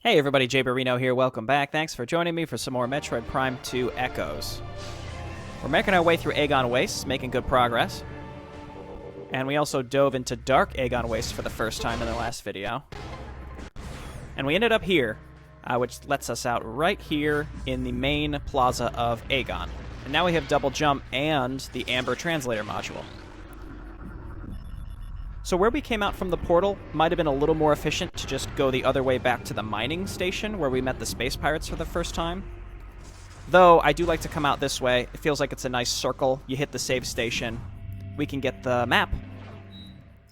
Hey everybody, Jay Barrino here, welcome back. Thanks for joining me for some more Metroid Prime 2 Echoes. We're making our way through Agon Wastes, making good progress. And we also dove into Dark Agon Wastes for the first time in the last video. And we ended up here, which lets us out right here in the main plaza of Agon. And now we have double jump and the Amber Translator module. So where we came out from the portal might have been a little more efficient to just go the other way back to the mining station where we met the space pirates for the first time. Though I do like to come out this way. It feels like it's a nice circle. You hit the save station. We can get the map.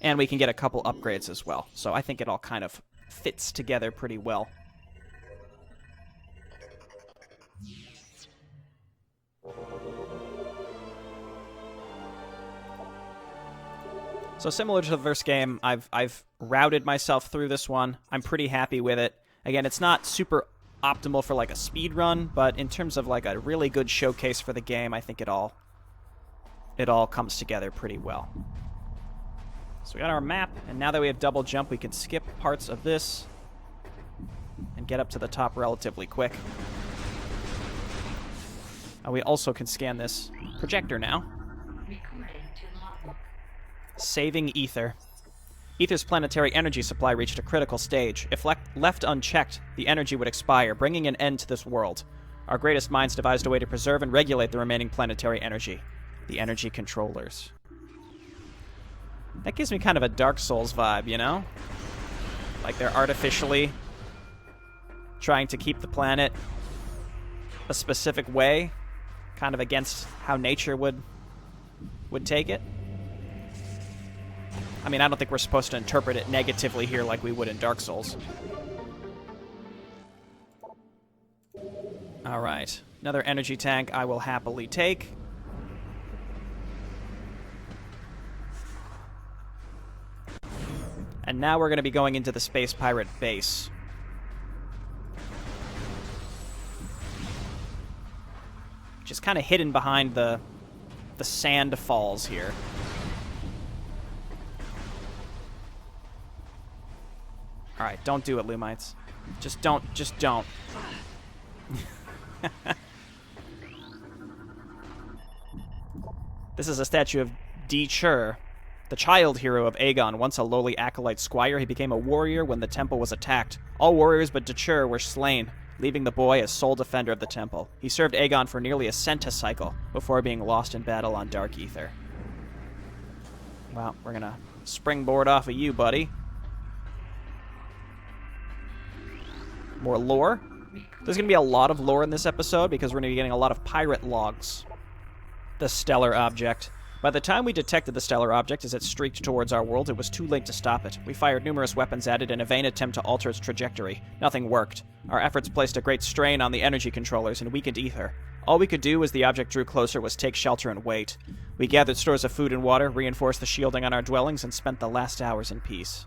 And we can get a couple upgrades as well. So I think it all kind of fits together pretty well. So similar to the first game, I've routed myself through this one. I'm pretty happy with it. Again, it's not super optimal for like a speed run, but in terms of like a really good showcase for the game, I think it all comes together pretty well. So we got our map, and now that we have double jump, we can skip parts of this and get up to the top relatively quick. We also can scan this projector now. Saving Ether. Ether's planetary energy supply reached a critical stage. If left unchecked, the energy would expire, bringing an end to this world. Our greatest minds devised a way to preserve and regulate the remaining planetary energy. The energy controllers. That gives me kind of a Dark Souls vibe, you know? Like they're artificially trying to keep the planet a specific way, kind of against how nature would take it. I mean, I don't think we're supposed to interpret it negatively here like we would in Dark Souls. Alright. Another energy tank I will happily take. And now we're going to be going into the Space Pirate base. Which is kind of hidden behind the sand falls here. Alright, don't do it, Lumites. Just don't. This is a statue of D. Chur, the child hero of Agon. Once a lowly acolyte squire, he became a warrior when the temple was attacked. All warriors but Dechur were slain, leaving the boy as sole defender of the temple. He served Agon for nearly a centacycle before being lost in battle on Dark Ether. Well, we're gonna springboard off of you, buddy. More lore. There's going to be a lot of lore in this episode because we're going to be getting a lot of pirate logs. The stellar object. By the time we detected the stellar object as it streaked towards our world, it was too late to stop it. We fired numerous weapons at it in a vain attempt to alter its trajectory. Nothing worked. Our efforts placed a great strain on the energy controllers and weakened Ether. All we could do as the object drew closer was take shelter and wait. We gathered stores of food and water, reinforced the shielding on our dwellings, and spent the last hours in peace.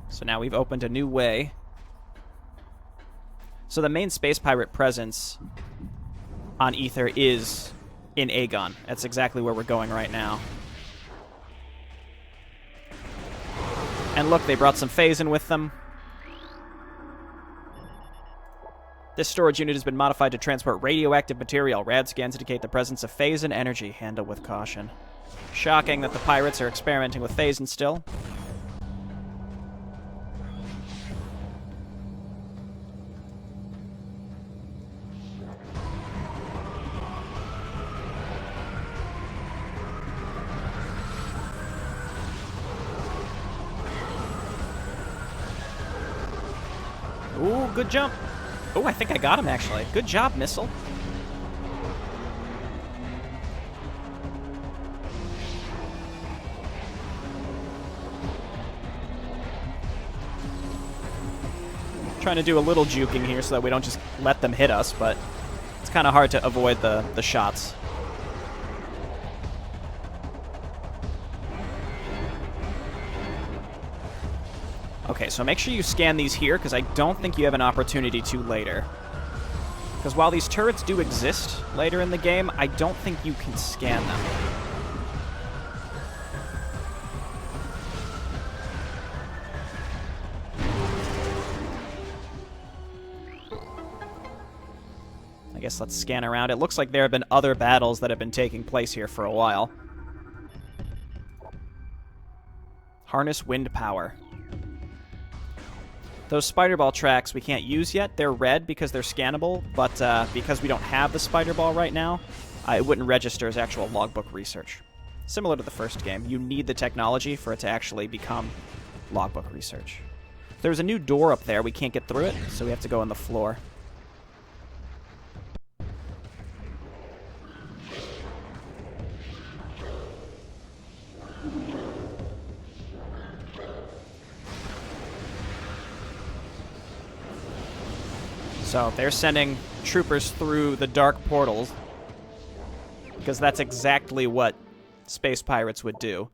So now we've opened a new way. So the main space pirate presence on Ether is in Agon. That's exactly where we're going right now. And look, they brought some Phazon with them. This storage unit has been modified to transport radioactive material. Rad scans indicate the presence of Phazon energy. Handle with caution. Shocking that the pirates are experimenting with Phazon still. Ooh, good jump. Oh, I think I got him, actually. Good job, missile. Trying to do a little juking here so that we don't just let them hit us, but it's kind of hard to avoid the shots. Okay, so make sure you scan these here, because I don't think you have an opportunity to later. Because while these turrets do exist later in the game, I don't think you can scan them. I guess let's scan around. It looks like there have been other battles that have been taking place here for a while. Harness wind power. Those spider ball tracks we can't use yet. They're red because they're scannable, but because we don't have the spider ball right now, it wouldn't register as actual logbook research. Similar to the first game, you need the technology for it to actually become logbook research. There's a new door up there. We can't get through it, so we have to go on the floor. So they're sending troopers through the dark portals because that's exactly what space pirates would do.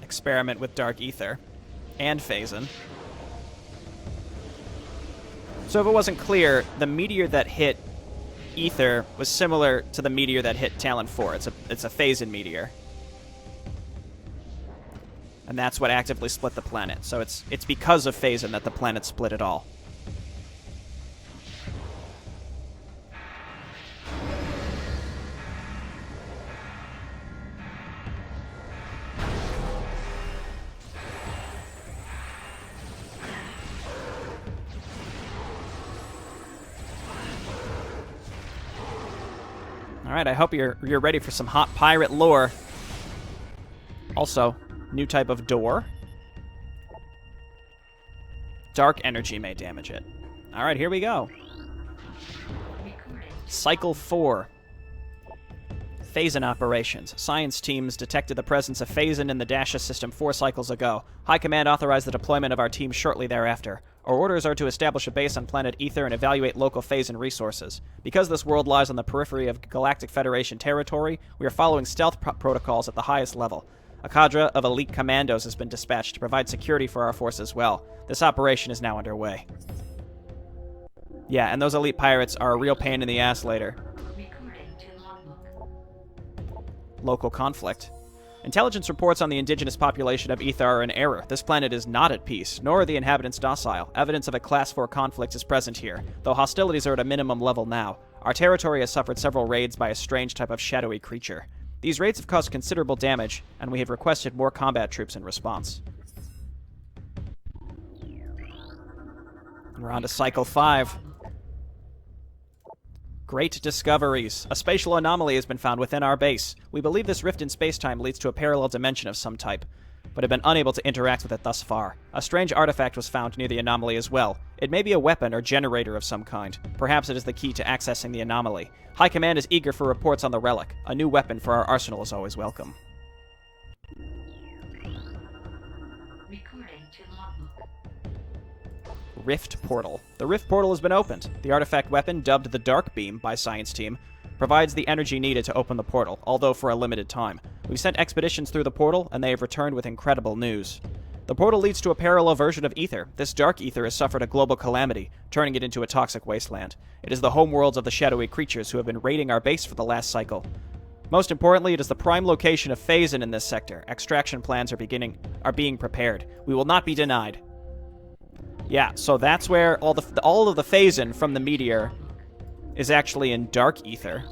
Experiment with dark ether and phazon. So if it wasn't clear, the meteor that hit ether was similar to the meteor that hit Talon 4. It's a phazon meteor. And that's what actively split the planet. So it's because of phazon that the planet split at all. All right, I hope you're ready for some hot pirate lore. Also, new type of door. Dark energy may damage it. All right, here we go. Cycle 4. Phazon operations. Science teams detected the presence of phazon in the Dasha system 4 cycles ago. High Command authorized the deployment of our team shortly thereafter. Our orders are to establish a base on planet Ether and evaluate local phazon resources. Because this world lies on the periphery of Galactic Federation territory, we are following stealth protocols at the highest level. A cadre of elite commandos has been dispatched to provide security for our force as well. This operation is now underway. Yeah, and those elite pirates are a real pain in the ass later. Local conflict. Intelligence reports on the indigenous population of Ether are in error. This planet is not at peace, nor are the inhabitants docile. Evidence of a Class 4 conflict is present here, though hostilities are at a minimum level now. Our territory has suffered several raids by a strange type of shadowy creature. These raids have caused considerable damage, and we have requested more combat troops in response. And we're on to Cycle 5. Great discoveries. A spatial anomaly has been found within our base. We believe this rift in space-time leads to a parallel dimension of some type, but have been unable to interact with it thus far. A strange artifact was found near the anomaly as well. It may be a weapon or generator of some kind. Perhaps it is the key to accessing the anomaly. High Command is eager for reports on the relic. A new weapon for our arsenal is always welcome. Recording to Logbook. Rift Portal. The Rift Portal has been opened. The artifact weapon, dubbed the Dark Beam by Science Team, provides the energy needed to open the portal, although for a limited time. We've sent expeditions through the portal, and they have returned with incredible news. The portal leads to a parallel version of Ether. This dark Ether has suffered a global calamity, turning it into a toxic wasteland. It is the homeworlds of the shadowy creatures who have been raiding our base for the last cycle. Most importantly, it is the prime location of phazon in this sector. Extraction plans are being prepared. We will not be denied. Yeah, so that's where all of the phazon from the meteor is actually in dark ether.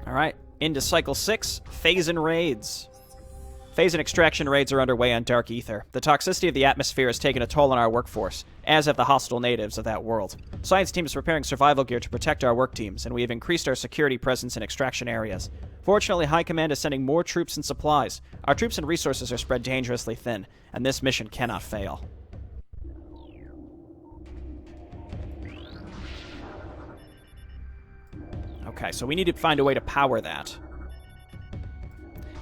Alright, into Cycle 6, Phazon Raids. Phazon extraction raids are underway on dark ether. The toxicity of the atmosphere has taken a toll on our workforce, as have the hostile natives of that world. Science Team is preparing survival gear to protect our work teams, and we have increased our security presence in extraction areas. Fortunately, High Command is sending more troops and supplies. Our troops and resources are spread dangerously thin, and this mission cannot fail. Okay, so we need to find a way to power that.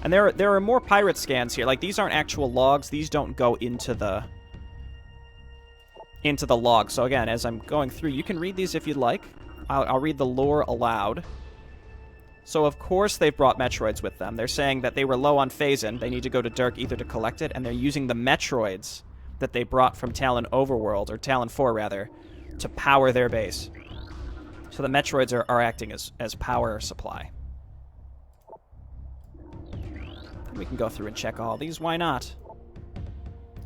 And there are more pirate scans here. Like, these aren't actual logs. These don't go into the log. So again, as I'm going through, you can read these if you'd like. I'll read the lore aloud. So of course they've brought Metroids with them. They're saying that they were low on Phazon. They need to go to Dark Ether to collect it, and they're using the Metroids that they brought from Talon Overworld, or Talon 4 rather, to power their base. So the Metroids are acting as power supply. We can go through and check all these. Why not?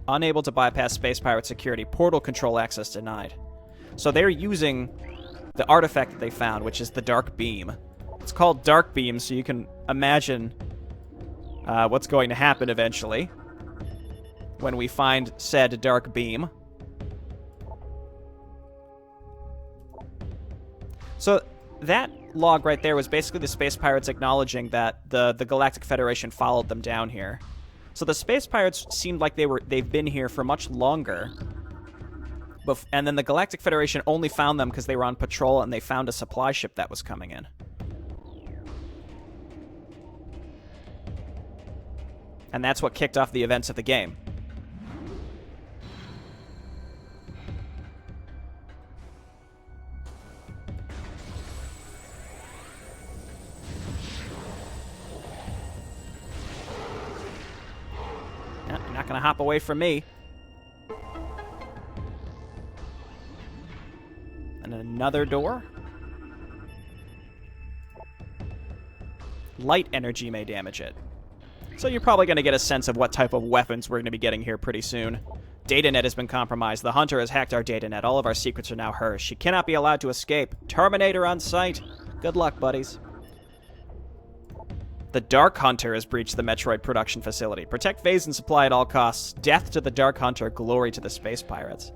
Unable to bypass Space Pirate security. Portal control access denied. So they're using the artifact that they found, which is the Dark Beam. It's called Dark Beam, so you can imagine what's going to happen eventually when we find said Dark Beam. So that log right there was basically the Space Pirates acknowledging that the Galactic Federation followed them down here. So the Space Pirates seemed like they've been here for much longer. And then the Galactic Federation only found them because they were on patrol and they found a supply ship that was coming in. And that's what kicked off the events of the game. No, you're not going to hop away from me. And another door. Light energy may damage it. So you're probably going to get a sense of what type of weapons we're going to be getting here pretty soon. Datanet has been compromised. The Hunter has hacked our datanet. All of our secrets are now hers. She cannot be allowed to escape. Terminator on site. Good luck, buddies. The Dark Hunter has breached the Metroid production facility. Protect Phazon supply at all costs. Death to the Dark Hunter. Glory to the Space Pirates.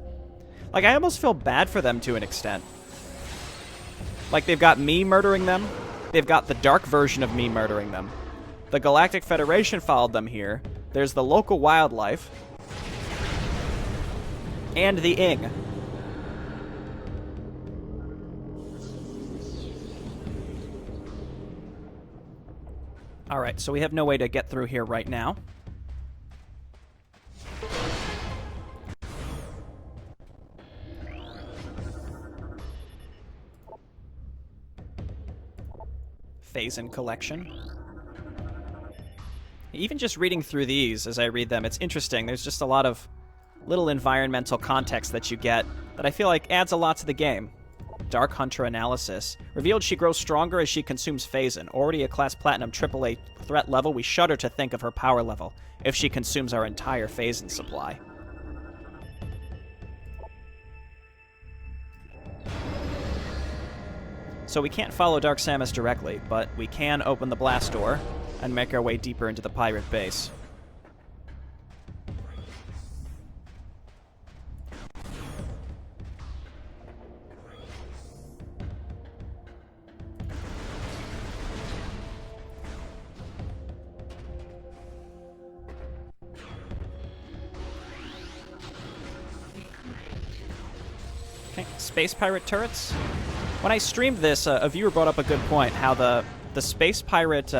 Like, I almost feel bad for them to an extent. Like, they've got me murdering them. They've got the dark version of me murdering them. The Galactic Federation followed them here. There's the local wildlife. And the Ing. Alright, so we have no way to get through here right now. Phazon collection. Even just reading through these as I read them, it's interesting. There's just a lot of little environmental context that you get that I feel like adds a lot to the game. Dark Hunter analysis. Revealed she grows stronger as she consumes Phazon. Already a class platinum AAA threat level, we shudder to think of her power level if she consumes our entire Phazon supply. So we can't follow Dark Samus directly, but we can open the blast door and make our way deeper into the pirate base. Okay, space pirate turrets. When I streamed this, a viewer brought up a good point, how the Space Pirate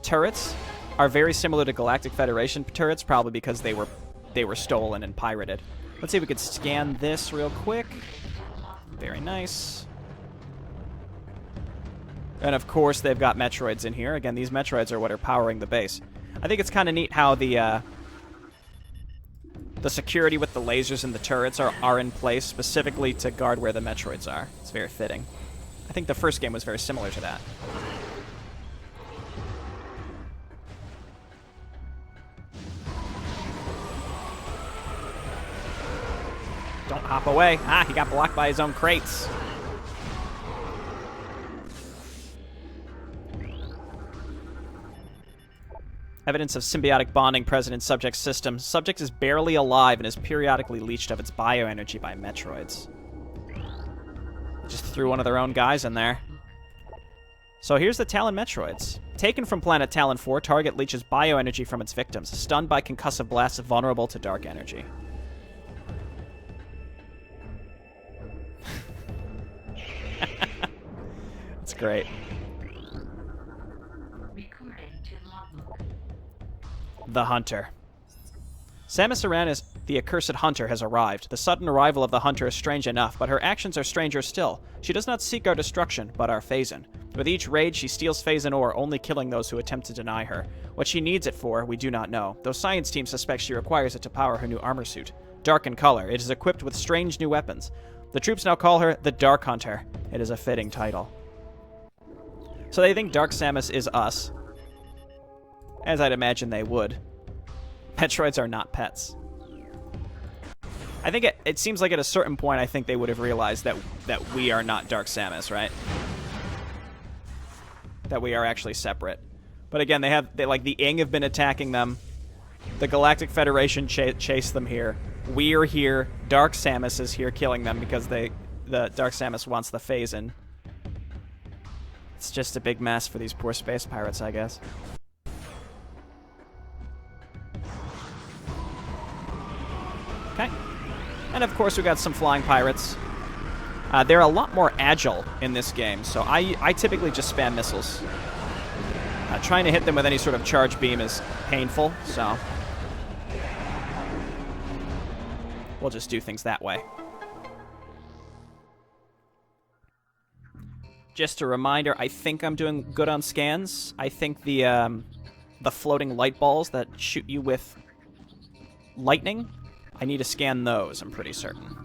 turrets are very similar to Galactic Federation turrets, probably because they were stolen and pirated. Let's see if we could scan this real quick. Very nice. And of course, they've got Metroids in here. Again, these Metroids are what are powering the base. I think it's kind of neat how the security with the lasers and the turrets are in place specifically to guard where the Metroids are. It's very fitting. I think the first game was very similar to that. Don't hop away. Ah, he got blocked by his own crates. Evidence of symbiotic bonding present in subject's system. Subject is barely alive and is periodically leached of its bioenergy by Metroids. Just threw one of their own guys in there. So here's the Talon Metroids. Taken from planet Talon 4, target leaches bioenergy from its victims. Stunned by concussive blasts, vulnerable to dark energy. That's great. The Hunter. Samus Aran, the accursed Hunter, has arrived. The sudden arrival of the Hunter is strange enough, but her actions are stranger still. She does not seek our destruction, but our Phazon. With each raid, she steals phase and ore, only killing those who attempt to deny her. What she needs it for, we do not know, though science team suspects she requires it to power her new armor suit. Dark in color, it is equipped with strange new weapons. The troops now call her the Dark Hunter. It is a fitting title. So they think Dark Samus is us, as I'd imagine they would. Metroids are not pets. I think it seems like at a certain point I think they would have realized that we are not Dark Samus, right? That we are actually separate. But again, like the Ing have been attacking them. The Galactic Federation chased them here. We're here. Dark Samus is here killing them because the Dark Samus wants the phase in. It's just a big mess for these poor space pirates, I guess. Okay. And of course we got some flying pirates. They're a lot more agile in this game, so I typically just spam missiles. Trying to hit them with any sort of charge beam is painful, so we'll just do things that way. Just a reminder, I think I'm doing good on scans. I think the floating light balls that shoot you with lightning, I need to scan those, I'm pretty certain.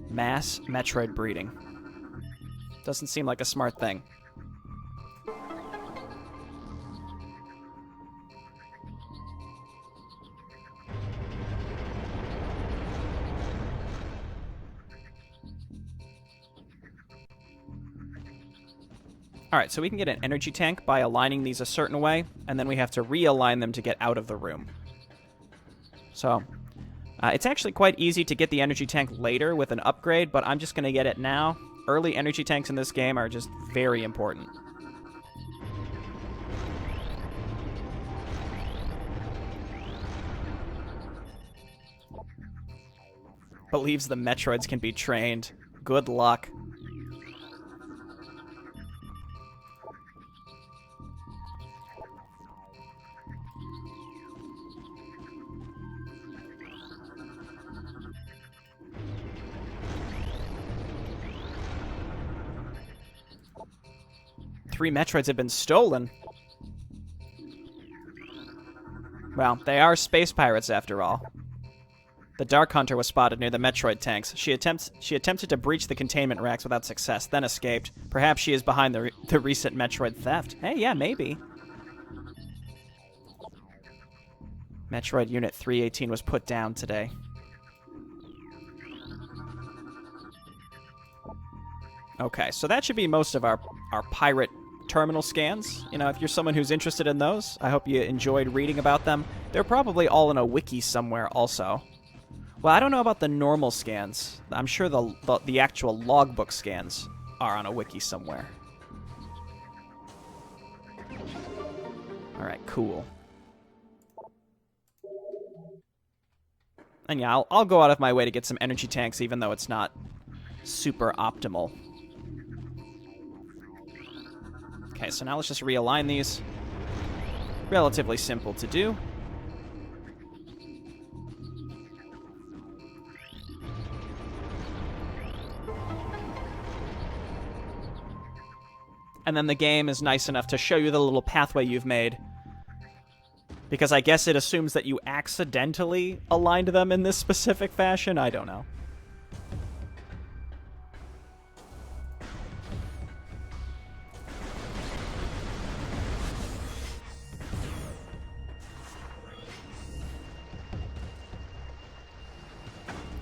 Mass Metroid breeding. Doesn't seem like a smart thing. Alright, so we can get an energy tank by aligning these a certain way, and then we have to realign them to get out of the room. So, it's actually quite easy to get the energy tank later with an upgrade, but I'm just going to get it now. Early energy tanks in this game are just very important. Believes the Metroids can be trained. Good luck. Three Metroids have been stolen. Well, they are space pirates after all. The Dark Hunter was spotted near the Metroid tanks. She attempted to breach the containment racks without success, then escaped. Perhaps she is behind the recent Metroid theft. Hey, yeah, maybe. Metroid Unit 318 was put down today. Okay, so that should be most of our pirate terminal scans. You know, if you're someone who's interested in those, I hope you enjoyed reading about them. They're probably all in a wiki somewhere also. Well, I don't know about the normal scans. I'm sure the actual logbook scans are on a wiki somewhere. Alright, cool. And yeah, I'll go out of my way to get some energy tanks, even though it's not super optimal. Okay, so now let's just realign these. Relatively simple to do. And then the game is nice enough to show you the little pathway you've made. Because I guess it assumes that you accidentally aligned them in this specific fashion. I don't know.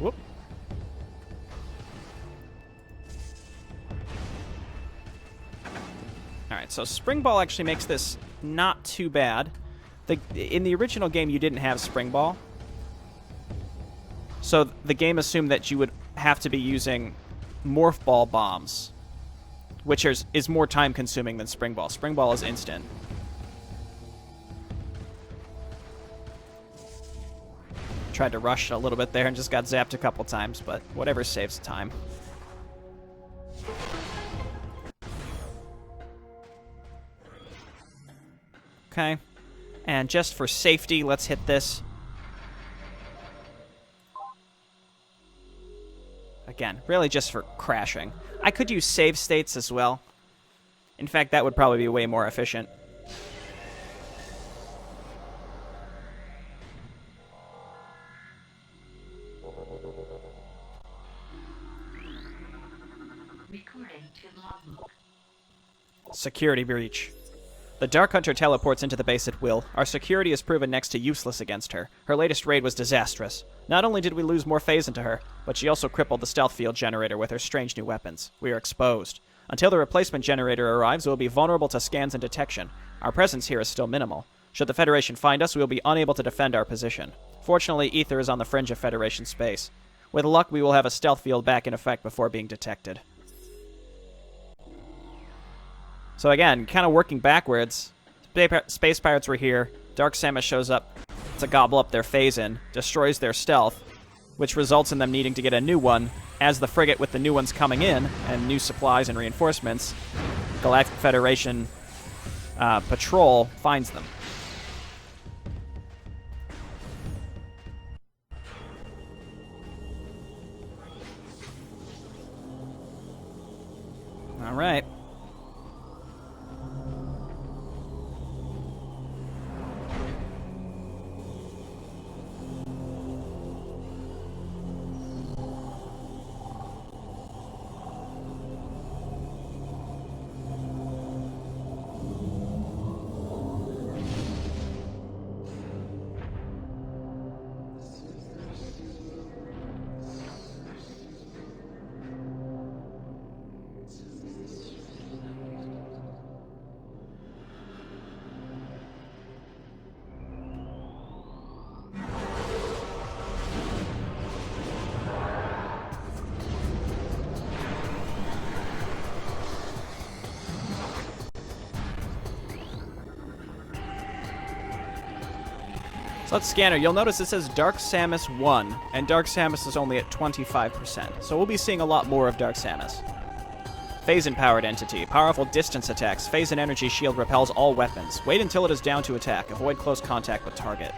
Whoop. Alright, so Spring Ball actually makes this not too bad. In the original game, you didn't have Spring Ball. So the game assumed that you would have to be using Morph Ball bombs, which is more time-consuming than Spring Ball. Spring Ball is instant. Tried to rush a little bit there and just got zapped a couple times, but whatever saves time. Okay. And just for safety, let's hit this. Again, really just for crashing. I could use save states as well. In fact, that would probably be way more efficient. Recording to Logbook. Security breach. The Dark Hunter teleports into the base at will. Our security is proven next to useless against her. Her latest raid was disastrous. Not only did we lose more phase into her, but she also crippled the stealth field generator with her strange new weapons. We are exposed. Until the replacement generator arrives, we will be vulnerable to scans and detection. Our presence here is still minimal. Should the Federation find us, we will be unable to defend our position. Fortunately, Ether is on the fringe of Federation space. With luck, we will have a stealth field back in effect before being detected. So again, kind of working backwards. Space pirates were here. Dark Samus shows up to gobble up their phase in, destroys their stealth, which results in them needing to get a new one. As the frigate with the new ones coming in, and new supplies and reinforcements, Galactic Federation patrol finds them. All right. So let's scan her. You'll notice it says Dark Samus 1, and Dark Samus is only at 25%. So we'll be seeing a lot more of Dark Samus. Phase-empowered entity. Powerful distance attacks. Phase and energy shield repels all weapons. Wait until it is down to attack. Avoid close contact with target.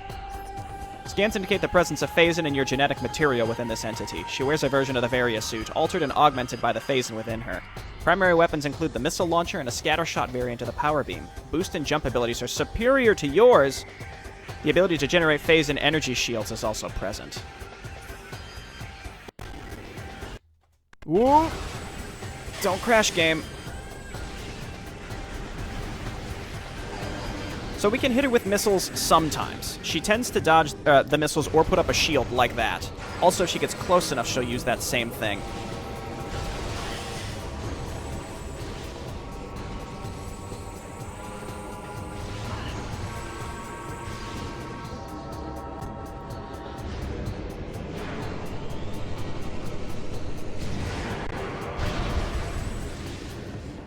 Scans indicate the presence of Phazon in your genetic material within this entity. She wears a version of the Varia suit, altered and augmented by the Phazon within her. Primary weapons include the missile launcher and a scattershot variant of the power beam. Boost and jump abilities are superior to yours. The ability to generate phase and energy shields is also present. Woo! Don't crash, game. So we can hit her with missiles sometimes. She tends to dodge the missiles or put up a shield like that. Also, if she gets close enough, she'll use that same thing.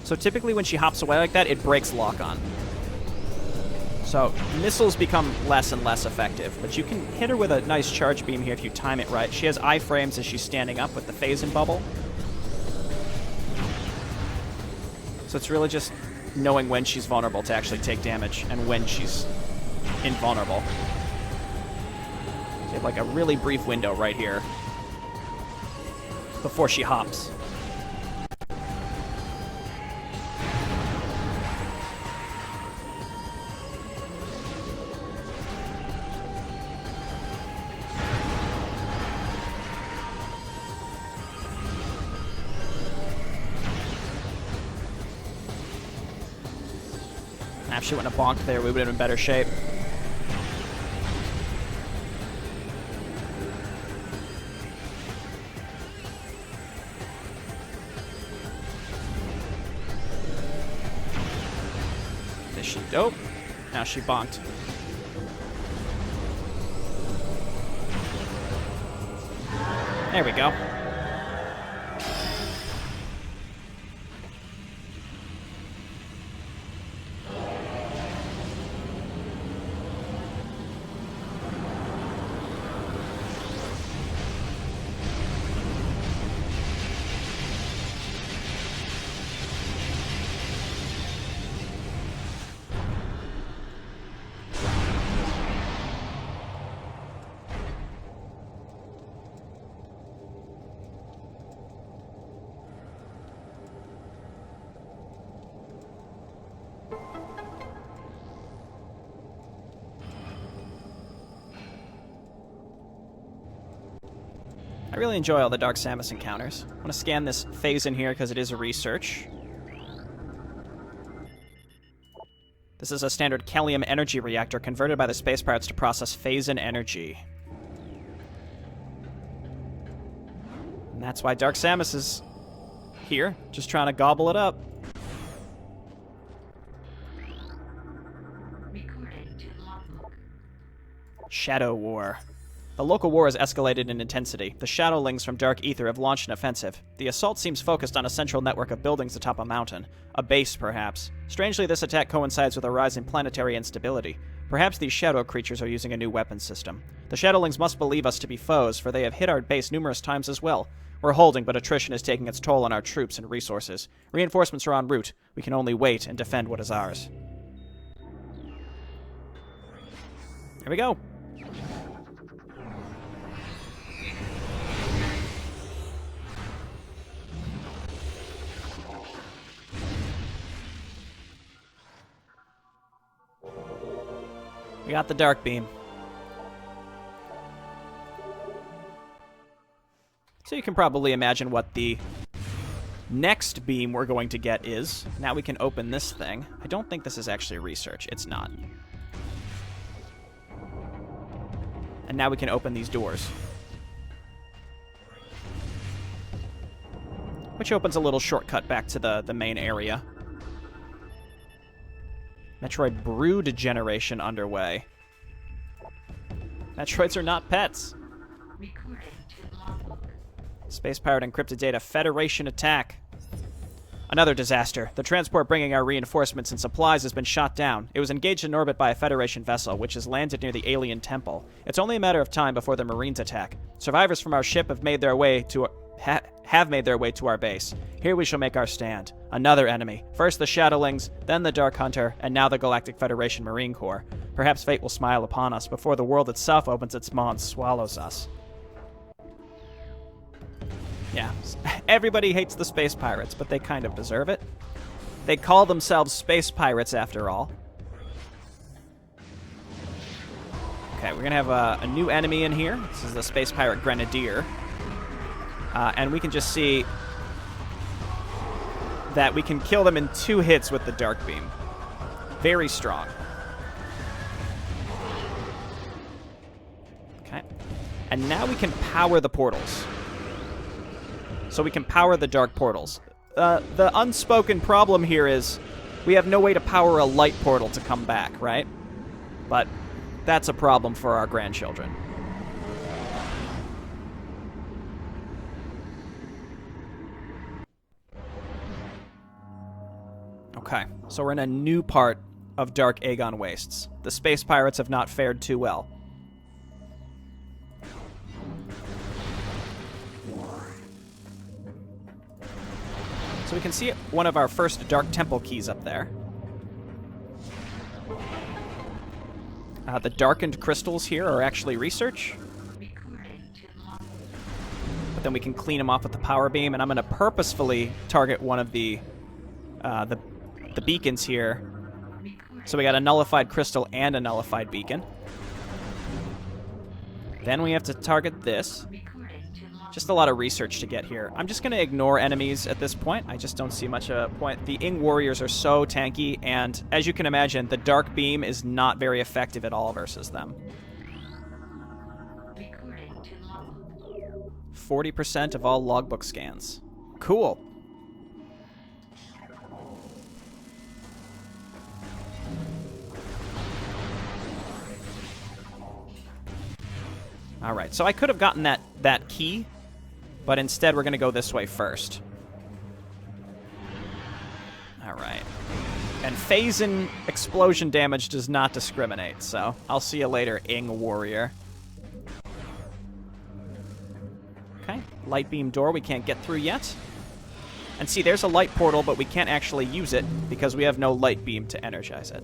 So typically when she hops away like that, it breaks lock-on. So missiles become less and less effective, but you can hit her with a nice charge beam here if you time it right. She has iframes as she's standing up with the Phazon bubble. So it's really just knowing when she's vulnerable to actually take damage and when she's invulnerable. So you have like a really brief window right here before she hops. If she wouldn't have bonked there, we would have been in better shape. Is she dope? Now she bonked. There we go. I really enjoy all the Dark Samus encounters. I want to scan this phase in here because it is a research. This is a standard Kellium energy reactor converted by the space pirates to process phase-in energy. And that's why Dark Samus is here, just trying to gobble it up. Recording to Logbook. Shadow War. The local war has escalated in intensity. The Shadowlings from Dark Ether have launched an offensive. The assault seems focused on a central network of buildings atop a mountain. A base, perhaps. Strangely, this attack coincides with a rise in planetary instability. Perhaps these shadow creatures are using a new weapons system. The Shadowlings must believe us to be foes, for they have hit our base numerous times as well. We're holding, but attrition is taking its toll on our troops and resources. Reinforcements are en route. We can only wait and defend what is ours. Here we go. We got the Dark Beam. So you can probably imagine what the next beam we're going to get is. Now we can open this thing. I don't think this is actually research. It's not. And now we can open these doors. Which opens a little shortcut back to the main area. Metroid Brood generation underway. Metroids are not pets. Recording to Logbook. Space Pirate encrypted data. Federation attack. Another disaster. The transport bringing our reinforcements and supplies has been shot down. It was engaged in orbit by a Federation vessel, which has landed near the alien temple. It's only a matter of time before the Marines attack. Survivors from our ship have made their way to our base. Here we shall make our stand. Another enemy. First the Shadowlings, then the Dark Hunter, and now the Galactic Federation Marine Corps. Perhaps fate will smile upon us before the world itself opens its maw and swallows us. Yeah, everybody hates the Space Pirates, but they kind of deserve it. They call themselves Space Pirates after all. Okay, we're going to have a new enemy in here. This is the Space Pirate Grenadier. And we can just see that we can kill them in 2 hits with the Dark Beam. Very strong. Okay. And now we can power the portals. So we can power the dark portals. The unspoken problem here is we have no way to power a light portal to come back, right? But that's a problem for our grandchildren. Okay, so we're in a new part of Dark Agon Wastes. The Space Pirates have not fared too well. So we can see one of our first Dark Temple keys up there. The darkened crystals here are actually research. But then we can clean them off with the power beam, and I'm going to purposefully target one of the beacons here. So we got a nullified crystal and a nullified beacon. Then we have to target this. Just a lot of research to get here. I'm just going to ignore enemies at this point. I just don't see much of a point. The Ing warriors are so tanky, and as you can imagine, the Dark Beam is not very effective at all versus them. 40% of all logbook scans. Cool. Alright, so I could have gotten that key, but instead we're going to go this way first. Alright. And phase-in explosion damage does not discriminate, so I'll see you later, Ing warrior. Okay, light beam door we can't get through yet. And see, there's a light portal, but we can't actually use it because we have no light beam to energize it.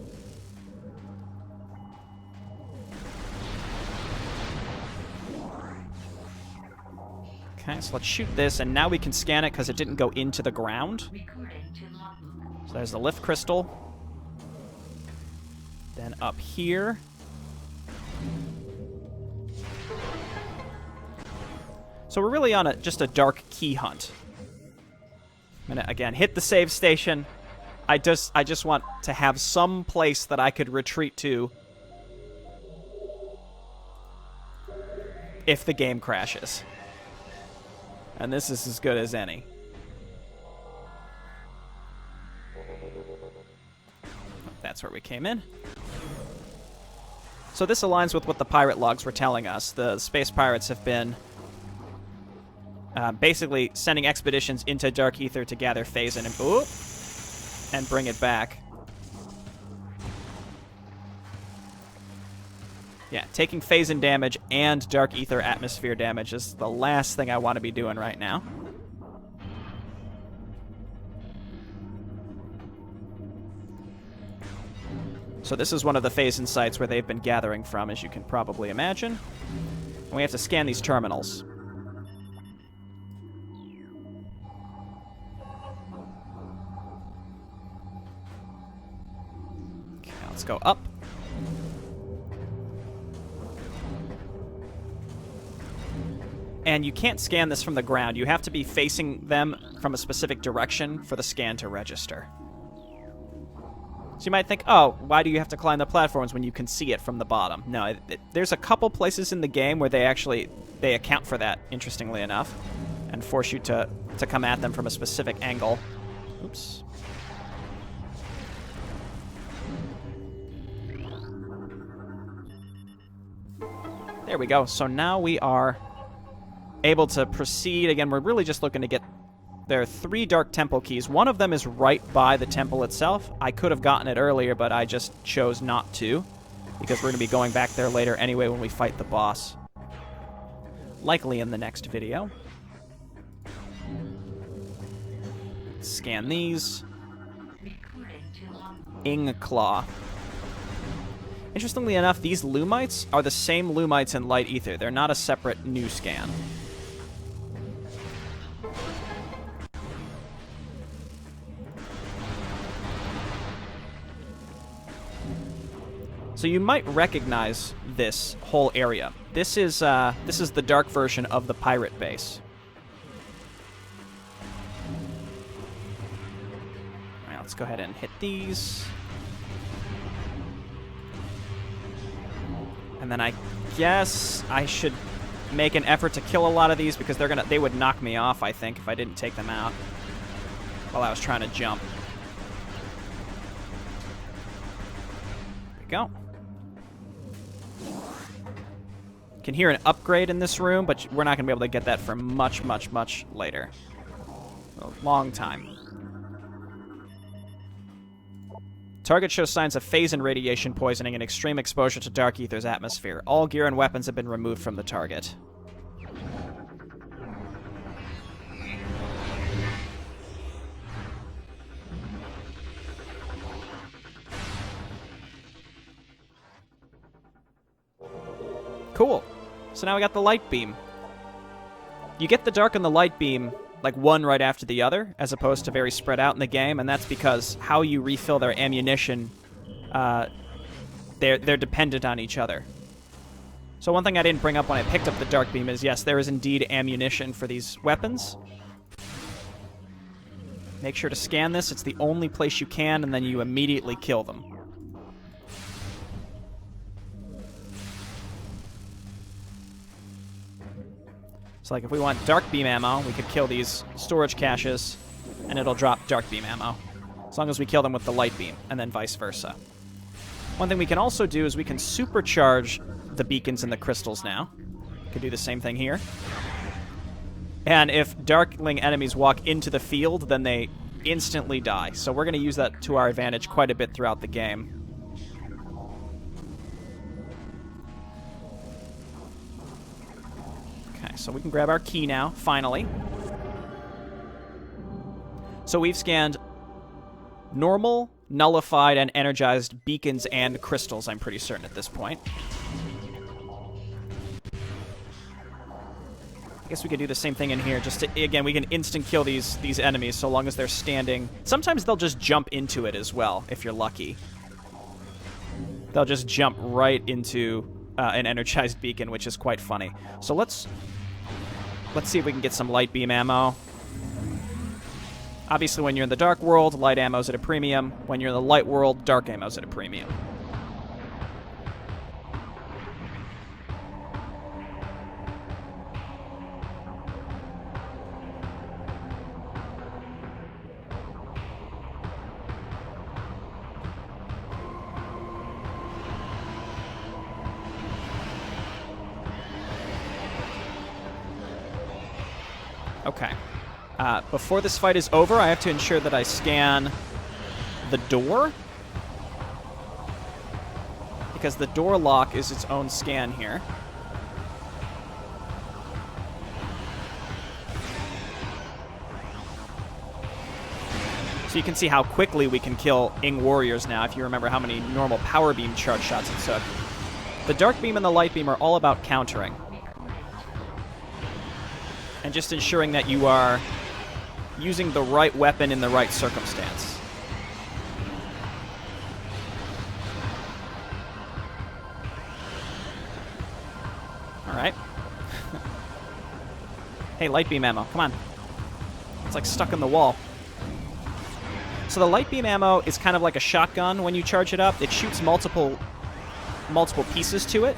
Okay, so let's shoot this, and now we can scan it because it didn't go into the ground. So there's the lift crystal. Then up here. So we're really on just a dark key hunt. I'm gonna, again, hit the save station. I just want to have some place that I could retreat to if the game crashes. And this is as good as any. That's where we came in. So this aligns with what the pirate logs were telling us. The space pirates have been basically sending expeditions into Dark Ether to gather Phazon and bring it back. Yeah, taking Phazon damage and Dark Ether atmosphere damage is the last thing I want to be doing right now. So this is one of the Phazon sites where they've been gathering from, as you can probably imagine. And we have to scan these terminals. Okay, let's go up. And you can't scan this from the ground. You have to be facing them from a specific direction for the scan to register. So you might think, oh, why do you have to climb the platforms when you can see it from the bottom? No, there's a couple places in the game where they account for that, interestingly enough, and force you to come at them from a specific angle. Oops. There we go. So now we are able to proceed. Again, we're really just looking to get... There are 3 Dark Temple keys. One of them is right by the temple itself. I could have gotten it earlier, but I just chose not to, because we're going to be going back there later anyway when we fight the boss. Likely in the next video. Scan these. Ing Claw. Interestingly enough, these Lumites are the same Lumites in Light Ether. They're not a separate new scan. So you might recognize this whole area. This is the dark version of the pirate base. All right, let's go ahead and hit these. And then I guess I should make an effort to kill a lot of these because they would knock me off, I think, if I didn't take them out while I was trying to jump. There we go. Can hear an upgrade in this room, but we're not going to be able to get that for much, much, much later. A long time. Target shows signs of Phazon radiation poisoning and extreme exposure to Dark Ether's atmosphere. All gear and weapons have been removed from the target. Cool. So now we got the light beam. You get the dark and the light beam like one right after the other, as opposed to very spread out in the game, and that's because how you refill their ammunition, they're dependent on each other. So one thing I didn't bring up when I picked up the dark beam is, yes, there is indeed ammunition for these weapons. Make sure to scan this. It's the only place you can, and then you immediately kill them. So like if we want dark beam ammo, we could kill these storage caches, and it'll drop dark beam ammo. As long as we kill them with the light beam, and then vice versa. One thing we can also do is we can supercharge the beacons and the crystals now. We could do the same thing here. And if darkling enemies walk into the field, then they instantly die. So we're going to use that to our advantage quite a bit throughout the game. Okay, so we can grab our key now, finally. So we've scanned normal, nullified, and energized beacons and crystals, I'm pretty certain at this point. I guess we could do the same thing in here. Just to, again, we can instant kill these enemies so long as they're standing. Sometimes they'll just jump into it as well, if you're lucky. They'll just jump right into an energized beacon, which is quite funny. So let's Let's see if we can get some light beam ammo. Obviously, when you're in the dark world, light ammo's at a premium. When you're in the light world, dark ammo's at a premium. Okay. Before this fight is over, I have to ensure that I scan the door. Because the door lock is its own scan here. So you can see how quickly we can kill Ing warriors now, if you remember how many normal power beam charge shots it took. The dark beam and the light beam are all about countering. And just ensuring that you are using the right weapon in the right circumstance. Alright. Hey, light beam ammo, come on. It's like stuck in the wall. So the light beam ammo is kind of like a shotgun when you charge it up. It shoots multiple pieces to it.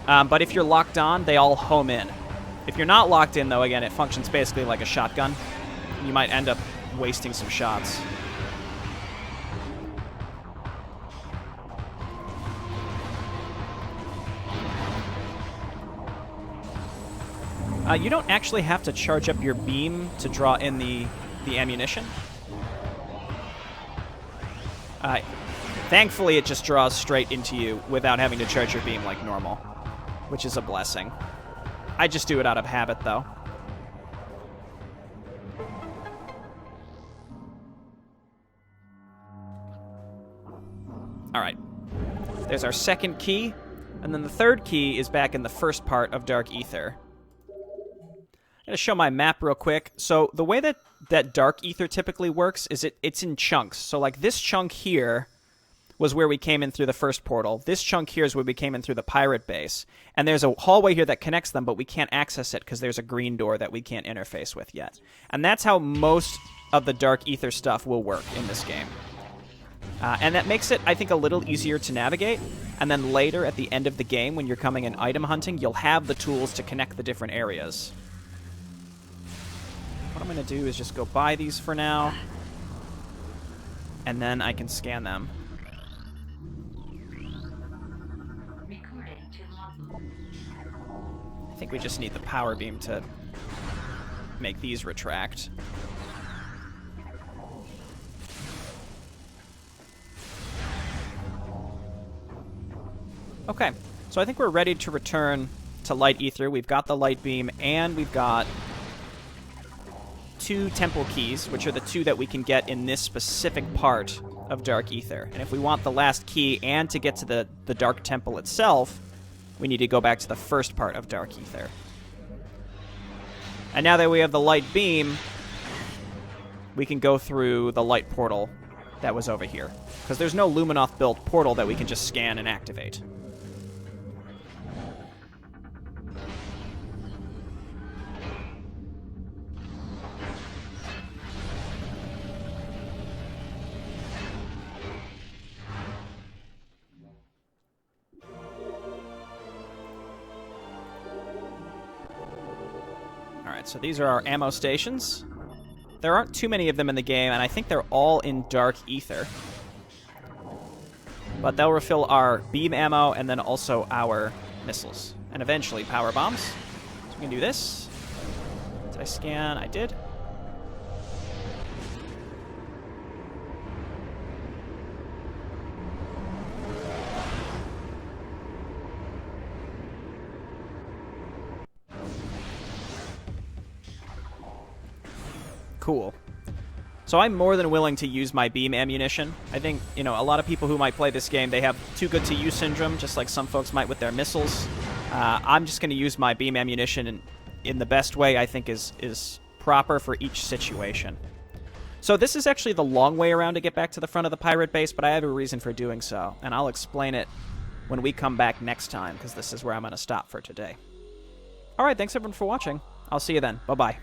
But if you're locked on, they all home in. If you're not locked in, though, again, it functions basically like a shotgun. You might end up wasting some shots. You don't actually have to charge up your beam to draw in the ammunition. Thankfully, it just draws straight into you without having to charge your beam like normal, which is a blessing. I just do it out of habit, though. Alright. There's our second key, and then the third key is back in the first part of Dark Aether. I'm going to show my map real quick. So the way that Dark Aether typically works is it's in chunks. So like this chunk here was where we came in through the first portal. This chunk here is where we came in through the pirate base. And there's a hallway here that connects them, but we can't access it because there's a green door that we can't interface with yet. And that's how most of the Dark Aether stuff will work in this game. And that makes it, I think, a little easier to navigate. And then later, at the end of the game, when you're coming in item hunting, you'll have the tools to connect the different areas. What I'm going to do is just go buy these for now. And then I can scan them. I think we just need the power beam to make these retract. Okay, so I think we're ready to return to Light Aether. We've got the light beam, and we've got 2 temple keys, which are the 2 that we can get in this specific part of Dark Aether. And if we want the last key and to get to the Dark Temple itself, we need to go back to the first part of Dark Aether. And now that we have the light beam, we can go through the light portal that was over here. Because there's no Luminoth-built portal that we can just scan and activate. So these are our ammo stations. There aren't too many of them in the game, and I think they're all in Dark Aether. But they'll refill our beam ammo and then also our missiles. And eventually power bombs. So we can do this. Did I scan? I did. Cool. So I'm more than willing to use my beam ammunition. I think, you know, a lot of people who might play this game, they have too good to use syndrome, just like some folks might with their missiles. I'm just going to use my beam ammunition in the best way I think is proper for each situation. So this is actually the long way around to get back to the front of the pirate base, but I have a reason for doing so, and I'll explain it when we come back next time, because this is where I'm going to stop for today. Alright, thanks everyone for watching. I'll see you then. Bye-bye.